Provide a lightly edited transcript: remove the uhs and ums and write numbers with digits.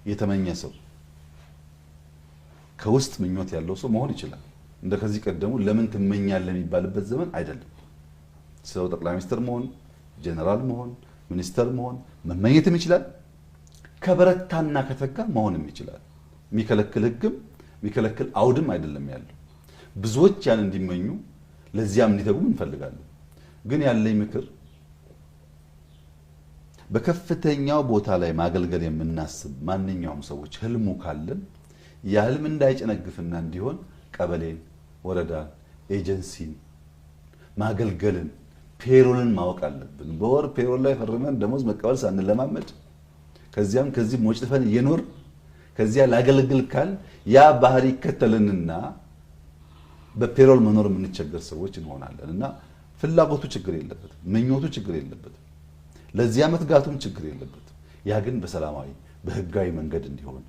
የተመኘ ሰው ከውስጥ ምኞት ያለው ሰው መሆን ይችላል። እንደ ከዚህ ቀደሙ ለምን ትመኛለህ የሚባልበት ዘመን አይደለም። ሰው ጠቅላይ ሚኒስትር መሆን፣ ጀነራል መሆን፣ ሚኒስተር መሆን መመኘትም ይችላል። ከበረታና ከተጋ መሆንም ይችላል። የሚከለክል ህግም የሚከለክል አውድም አይደለም ያለው። ብዙዎች ያን እንዲመኙ ለዚያም እንዲተጉም እንፈልጋለን። ግን ያለኝ ምክር በከፍተኛው ቦታ ላይ ማገልገል የምናስብ ማንኛውም ሰዎች ህልሙ ካለን ያ ህልም እንዳይጨነግፍና እንዲሆን ቀበሌን፣ ወረዳን፣ ኤጀንሲን ማገልገልን ፔሮልን ማወቅ አለብን። በወር ፔሮል ላይ ፈርመን ደሞዝ መቀበል ሳንለማመድ ከዚያም ከዚህ ሞጭፈን እየኖር ከዚያ ላገልግል ካል ያ ባህሪ ይከተልንና በፔሮል መኖር የምንቸገር ሰዎች እንሆናለን። እና ፍላጎቱ ችግር የለበትም፣ ምኞቱ ችግር የለበትም፣ ለዚያ መትጋቱም ችግር የለበትም። ያ ግን በሰላማዊ በህጋዊ መንገድ እንዲሆን